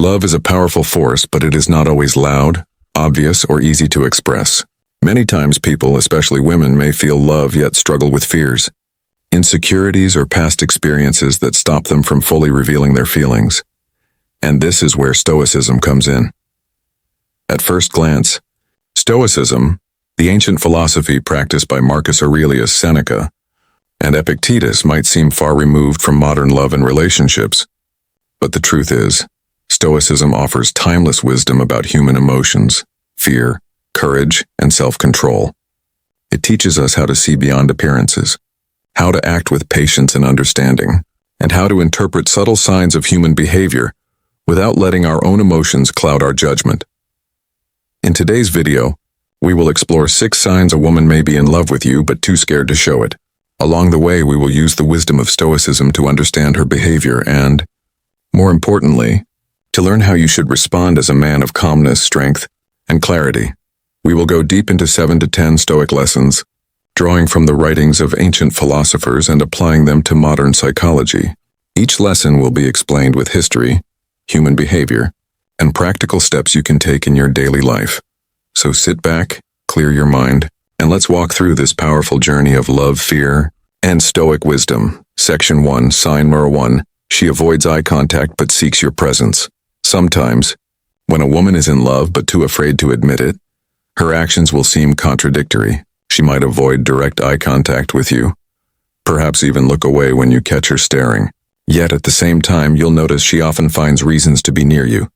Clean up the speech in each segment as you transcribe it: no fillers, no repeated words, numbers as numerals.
Love is a powerful force, but it is not always loud, obvious, or easy to express. Many times people, especially women, may feel love yet struggle with fears, insecurities, or past experiences that stop them from fully revealing their feelings. And this is where Stoicism comes in. At first glance, Stoicism, the ancient philosophy practiced by Marcus Aurelius Seneca and Epictetus, might seem far removed from modern love and relationships. But the truth is, Stoicism offers timeless wisdom about human emotions, fear, courage, and self-control. It teaches us how to see beyond appearances, how to act with patience and understanding, and how to interpret subtle signs of human behavior without letting our own emotions cloud our judgment. In today's video, we will explore 6 signs a woman may be in love with you but too scared to show it. Along the way, we will use the wisdom of Stoicism to understand her behavior and, more importantly, to learn how you should respond as a man of calmness, strength, and clarity. We will go deep into 7 to 10 Stoic lessons, drawing from the writings of ancient philosophers and applying them to modern psychology. Each lesson will be explained with history, human behavior, and practical steps you can take in your daily life. So sit back, clear your mind, and let's walk through this powerful journey of love, fear, and Stoic wisdom. Section 1, Sign number 1. She avoids eye contact but seeks your presence. Sometimes, when a woman is in love but too afraid to admit it, her actions will seem contradictory. She might avoid direct eye contact with you, perhaps even look away when you catch her staring. Yet at the same time, you'll notice she often finds reasons to be near you,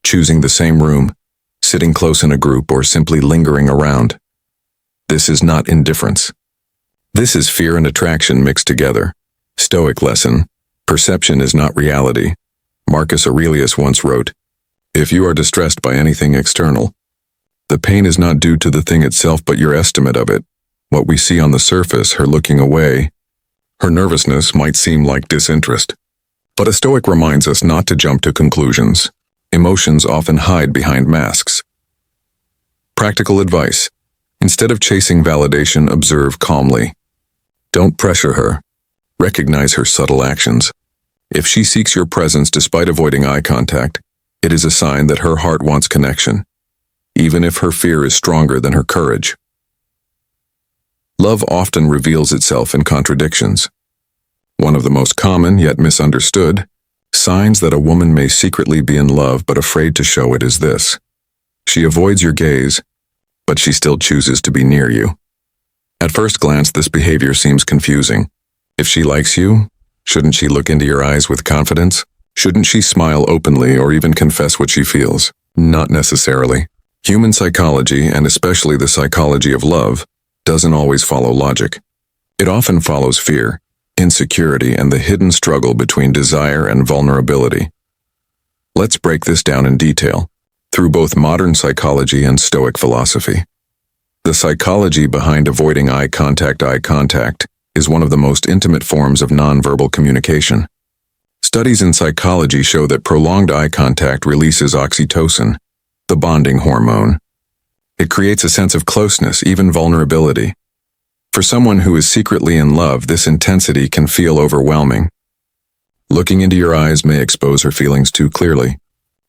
choosing the same room, sitting close in a group, or simply lingering around. This is not indifference. This is fear and attraction mixed together. Stoic lesson: perception is not reality. Marcus Aurelius once wrote, "If you are distressed by anything external, the pain is not due to the thing itself but your estimate of it. What we see on the surface, her looking away, her nervousness, might seem like disinterest. But a Stoic reminds us not to jump to conclusions. Emotions often hide behind masks." Practical advice: instead of chasing validation, observe calmly. Don't pressure her. Recognize her subtle actions. If she seeks your presence despite avoiding eye contact, it is a sign that her heart wants connection, even if her fear is stronger than her courage. Love often reveals itself in contradictions. One of the most common yet misunderstood signs that a woman may secretly be in love but afraid to show it is this: she avoids your gaze, but she still chooses to be near you. At first glance, this behavior seems confusing. If she likes you, shouldn't she look into your eyes with confidence? Shouldn't she smile openly or even confess what she feels? Not necessarily. Human psychology, and especially the psychology of love, doesn't always follow logic. It often follows fear, insecurity, and the hidden struggle between desire and vulnerability. Let's break this down in detail, through both modern psychology and Stoic philosophy. The psychology behind avoiding eye contact is one of the most intimate forms of nonverbal communication. Studies in psychology show that prolonged eye contact releases oxytocin, the bonding hormone. It creates a sense of closeness, even vulnerability. For someone who is secretly in love, this intensity can feel overwhelming. Looking into your eyes may expose her feelings too clearly.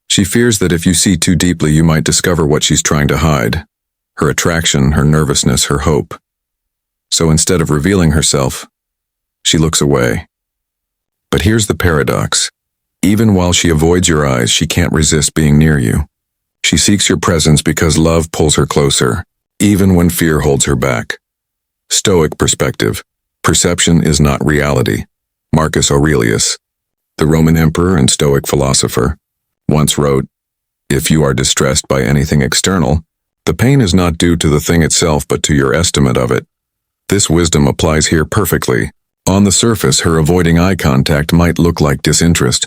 She fears that if you see too deeply, you might discover what she's trying to hide: her attraction, her nervousness, her hope. So instead of revealing herself, she looks away. But here's the paradox. Even while she avoids your eyes, she can't resist being near you. She seeks your presence because love pulls her closer, even when fear holds her back. Stoic perspective: perception is not reality. Marcus Aurelius, the Roman emperor and Stoic philosopher, once wrote, "If you are distressed by anything external, the pain is not due to the thing itself but to your estimate of it." This wisdom applies here perfectly. On the surface, her avoiding eye contact might look like disinterest.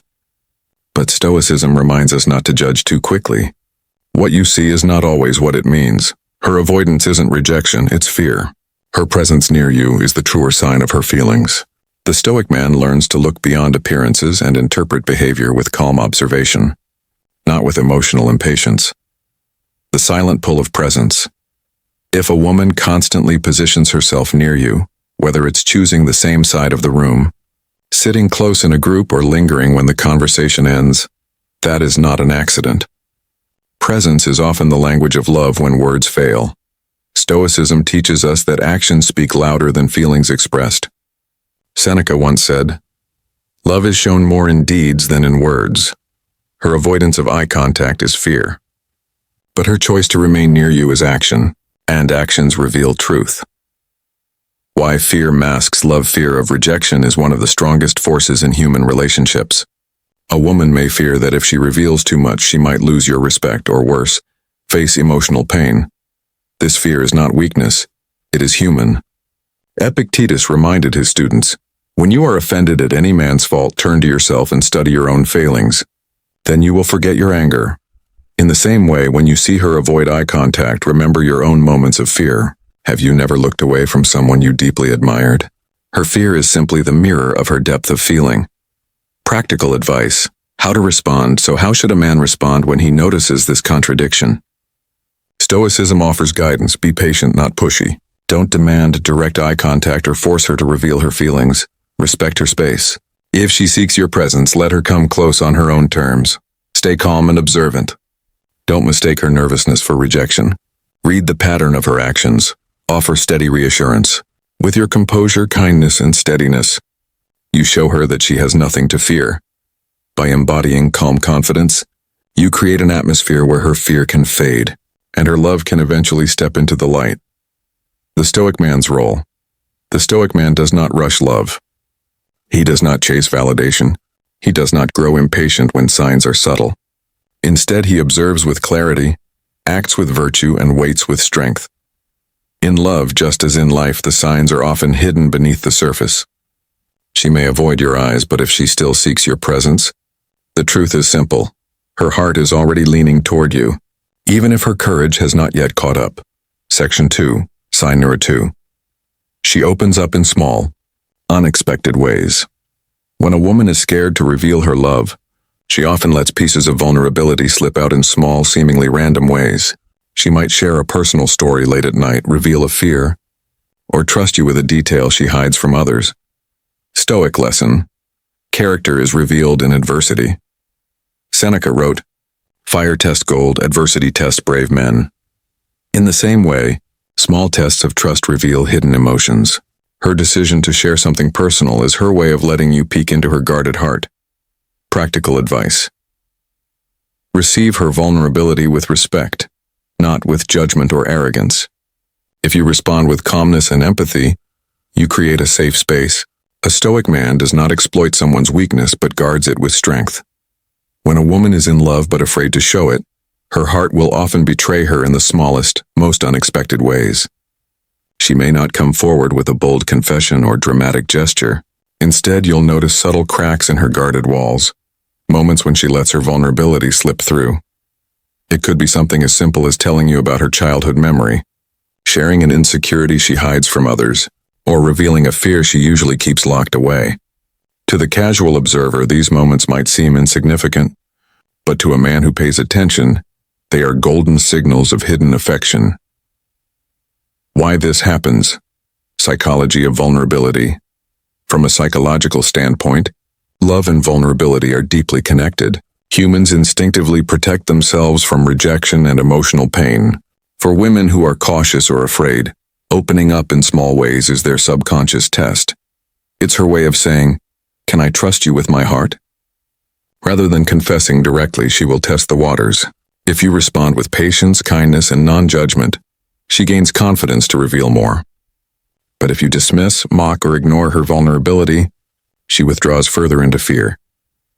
But Stoicism reminds us not to judge too quickly. What you see is not always what it means. Her avoidance isn't rejection, it's fear. Her presence near you is the truer sign of her feelings. The Stoic man learns to look beyond appearances and interpret behavior with calm observation, not with emotional impatience. The silent pull of presence. If a woman constantly positions herself near you, whether it's choosing the same side of the room, sitting close in a group, or lingering when the conversation ends, That is not an accident. Presence is often the language of love when words fail. Stoicism teaches us that actions speak louder than feelings expressed. Seneca once said, "Love is shown more in deeds than in words." Her avoidance of eye contact is fear. But her choice to remain near you is action, and actions reveal truth. Why fear masks love. Fear of rejection is one of the strongest forces in human relationships. A woman may fear that if she reveals too much, she might lose your respect or worse, face emotional pain. This fear is not weakness, it is human. Epictetus reminded his students, "When you are offended at any man's fault, turn to yourself and study your own failings. Then you will forget your anger." In the same way, when you see her avoid eye contact, remember your own moments of fear. Have you never looked away from someone you deeply admired? Her fear is simply the mirror of her depth of feeling. Practical advice: how to respond. So how should a man respond when he notices this contradiction? Stoicism offers guidance. Be patient, not pushy. Don't demand direct eye contact or force her to reveal her feelings. Respect her space. If she seeks your presence, let her come close on her own terms. Stay calm and observant. Don't mistake her nervousness for rejection. Read the pattern of her actions. Offer steady reassurance. With your composure, kindness, and steadiness, you show her that she has nothing to fear. By embodying calm confidence, you create an atmosphere where her fear can fade, and her love can eventually step into the light. The Stoic man's role. The Stoic man does not rush love. He does not chase validation. He does not grow impatient when signs are subtle. Instead, he observes with clarity, acts with virtue, and waits with strength. In love, just as in life, the signs are often hidden beneath the surface. She may avoid your eyes, but if she still seeks your presence, the truth is simple. Her heart is already leaning toward you, even if her courage has not yet caught up. Section 2, sign number 2. She opens up in small, unexpected ways. When a woman is scared to reveal her love, she often lets pieces of vulnerability slip out in small, seemingly random ways. She might share a personal story late at night, reveal a fear, or trust you with a detail she hides from others. Stoic lesson: character is revealed in adversity. Seneca wrote, "Fire test gold, adversity test brave men." In the same way, small tests of trust reveal hidden emotions. Her decision to share something personal is her way of letting you peek into her guarded heart. Practical advice: receive her vulnerability with respect, not with judgment or arrogance. If you respond with calmness and empathy, you create a safe space. A Stoic man does not exploit someone's weakness but guards it with strength. When a woman is in love but afraid to show it, her heart will often betray her in the smallest, most unexpected ways. She may not come forward with a bold confession or dramatic gesture. Instead, you'll notice subtle cracks in her guarded walls, moments when she lets her vulnerability slip through. It could be something as simple as telling you about her childhood memory, sharing an insecurity she hides from others, or revealing a fear she usually keeps locked away. To the casual observer, these moments might seem insignificant, but to a man who pays attention, they are golden signals of hidden affection. Why this happens? Psychology of vulnerability. From a psychological standpoint, love and vulnerability are deeply connected. Humans instinctively protect themselves from rejection and emotional pain. For women who are cautious or afraid, opening up in small ways is their subconscious test. It's her way of saying, "Can I trust you with my heart?" Rather than confessing directly, she will test the waters. If you respond with patience, kindness, and non-judgment, she gains confidence to reveal more. But if you dismiss, mock, or ignore her vulnerability, she withdraws further into fear.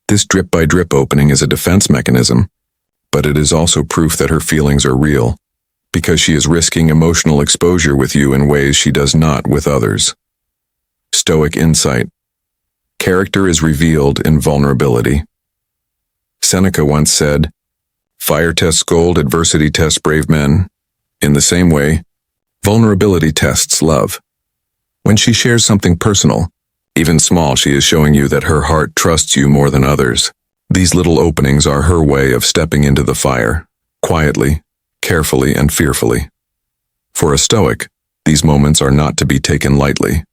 This drip-by-drip opening is a defense mechanism, but it is also proof that her feelings are real, because she is risking emotional exposure with you in ways she does not with others. Stoic insight: character is revealed in vulnerability. Seneca once said, "Fire tests gold, adversity tests brave men." In the same way, vulnerability tests love. When she shares something personal, even small, she is showing you that her heart trusts you more than others. These little openings are her way of stepping into the fire, quietly, carefully, and fearfully. For a Stoic, these moments are not to be taken lightly.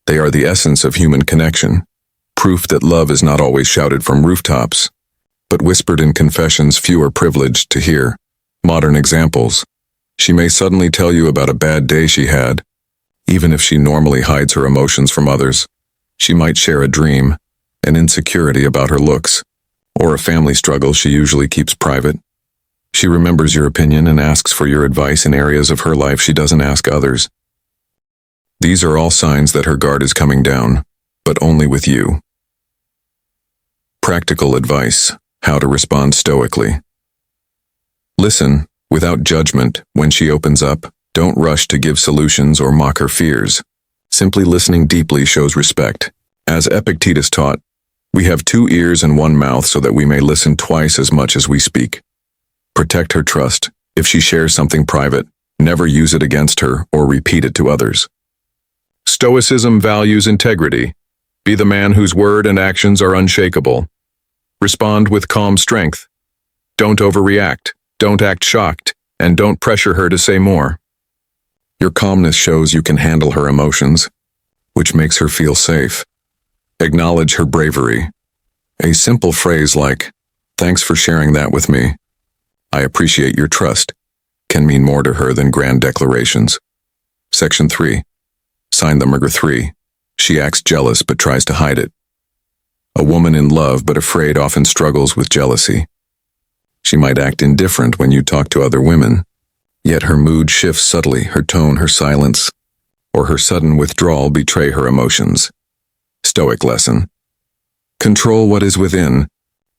They are the essence of human connection, proof that love is not always shouted from rooftops. but whispered in confessions few are privileged to hear. Modern examples. She may suddenly tell you about a bad day she had, even if she normally hides her emotions from others. She might share a dream, an insecurity about her looks, or a family struggle she usually keeps private. She remembers your opinion and asks for your advice in areas of her life she doesn't ask others. These are all signs that her guard is coming down, but only with you. Practical advice: how to respond stoically. Listen, without judgment, when she opens up. Don't rush to give solutions or mock her fears. Simply listening deeply shows respect. As Epictetus taught, we have 2 ears and 1 mouth so that we may listen twice as much as we speak. Protect her trust. If she shares something private, never use it against her or repeat it to others. Stoicism values integrity. Be the man whose word and actions are unshakable. Respond with calm strength. Don't overreact, don't act shocked, and don't pressure her to say more. Your calmness shows you can handle her emotions, which makes her feel safe. Acknowledge her bravery. A simple phrase like, "Thanks for sharing that with me. I appreciate your trust," can mean more to her than grand declarations. Section 3. Sign number 3. She acts jealous but tries to hide it. A woman in love but afraid often struggles with jealousy. She might act indifferent when you talk to other women, yet her mood shifts subtly. Her tone, her silence, or her sudden withdrawal betray her emotions. Stoic lesson. Control what is within,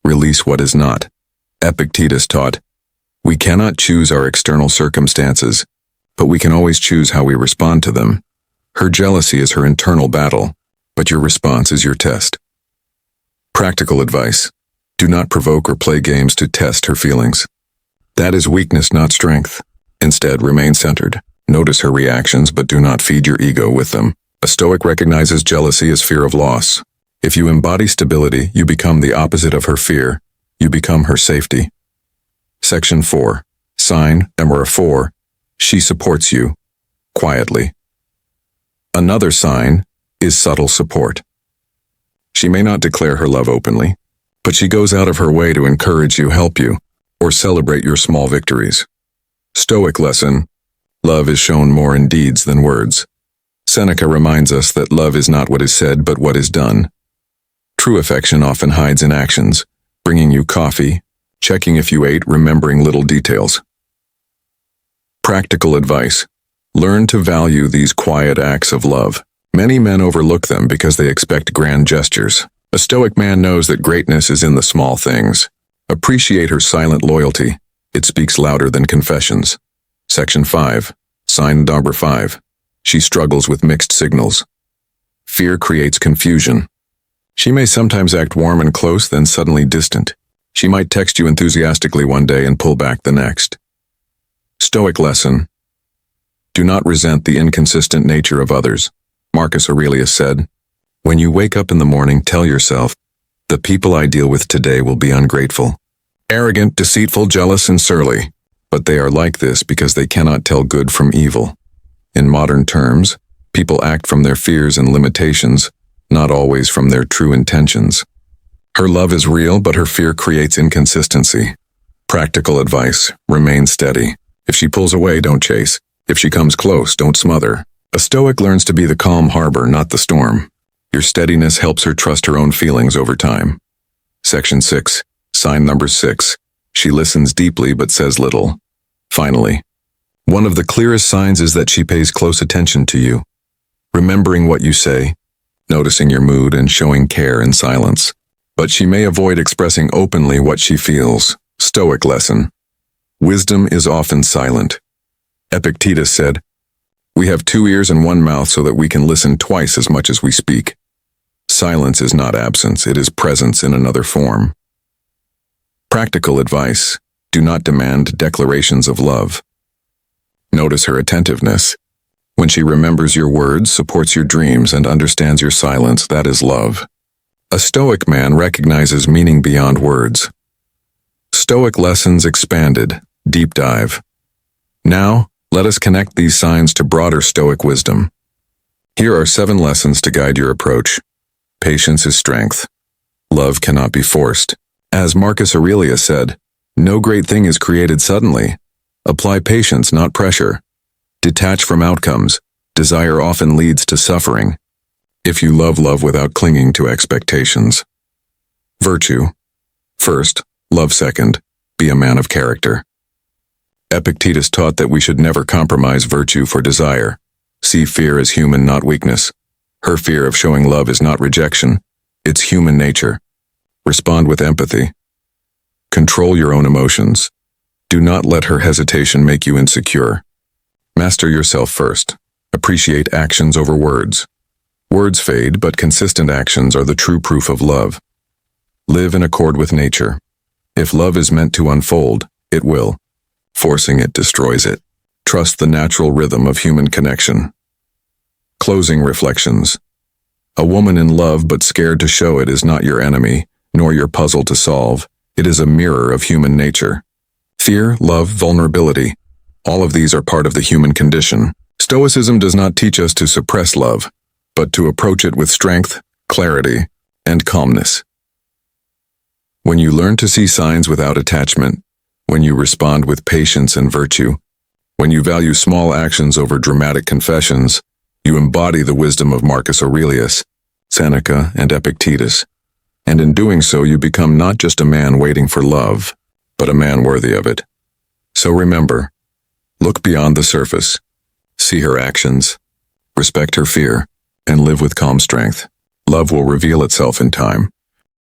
release what is not. Epictetus taught, we cannot choose our external circumstances, but we can always choose how we respond to them. Her jealousy is her internal battle, but your response is your test. Practical advice. Do not provoke or play games to test her feelings. That is weakness, not strength. Instead, remain centered. Notice her reactions, but do not feed your ego with them. A Stoic recognizes jealousy as fear of loss. If you embody stability, you become the opposite of her fear. You become her safety. Section 4. Sign number 4. She supports you, quietly. Another sign is subtle support. She may not declare her love openly, but she goes out of her way to encourage you, help you, or celebrate your small victories. Stoic lesson. Love is shown more in deeds than words. Seneca reminds us that love is not what is said, but what is done. True affection often hides in actions, bringing you coffee, checking if you ate, remembering little details. Practical advice. Learn to value these quiet acts of love. Many men overlook them because they expect grand gestures. A Stoic man knows that greatness is in the small things. Appreciate her silent loyalty. It speaks louder than confessions. Section 5. Sign number 5. She struggles with mixed signals. Fear creates confusion. She may sometimes act warm and close, then suddenly distant. She might text you enthusiastically one day and pull back the next. Stoic lesson. Do not resent the inconsistent nature of others. Marcus Aurelius said, when you wake up in the morning, tell yourself, the people I deal with today will be ungrateful, arrogant, deceitful, jealous, and surly. But they are like this because they cannot tell good from evil. In modern terms, people act from their fears and limitations, not always from their true intentions. Her love is real, but her fear creates inconsistency. Practical advice. Remain steady. If she pulls away, don't chase. If she comes close, don't smother. A Stoic learns to be the calm harbor, not the storm. Your steadiness helps her trust her own feelings over time. Section 6. Sign number 6. She listens deeply but says little. Finally, one of the clearest signs is that she pays close attention to you, remembering what you say, noticing your mood, and showing care in silence. But she may avoid expressing openly what she feels. Stoic lesson. Wisdom is often silent. Epictetus said, we have 2 ears and 1 mouth so that we can listen twice as much as we speak. Silence is not absence, it is presence in another form. Practical advice. Do not demand declarations of love. Notice her attentiveness. When she remembers your words, supports your dreams, and understands your silence, that is love. A Stoic man recognizes meaning beyond words. Stoic lessons expanded. Deep dive. Now, let us connect these signs to broader Stoic wisdom. Here are 7 lessons to guide your approach. Patience is strength. Love cannot be forced. As Marcus Aurelius said, "No great thing is created suddenly. Apply patience, not pressure. Detach from outcomes. Desire often leads to suffering. If you love without clinging to expectations." Virtue. First, love second. Be a man of character. Epictetus taught that we should never compromise virtue for desire. See fear as human, not weakness. Her fear of showing love is not rejection. It's human nature. Respond with empathy. Control your own emotions. Do not let her hesitation make you insecure. Master yourself first. Appreciate actions over words. Words fade, but consistent actions are the true proof of love. Live in accord with nature. If love is meant to unfold, it will. Forcing it destroys it. Trust the natural rhythm of human connection. Closing reflections. A woman in love but scared to show it is not your enemy, nor your puzzle to solve. It is a mirror of human nature. Fear, love, vulnerability. All of these are part of the human condition. Stoicism does not teach us to suppress love, but to approach it with strength, clarity, and calmness. When you learn to see signs without attachment, when you respond with patience and virtue, when you value small actions over dramatic confessions, you embody the wisdom of Marcus Aurelius, Seneca, and Epictetus. And in doing so, you become not just a man waiting for love, but a man worthy of it. So remember, look beyond the surface, see her actions, respect her fear, and live with calm strength. Love will reveal itself in time.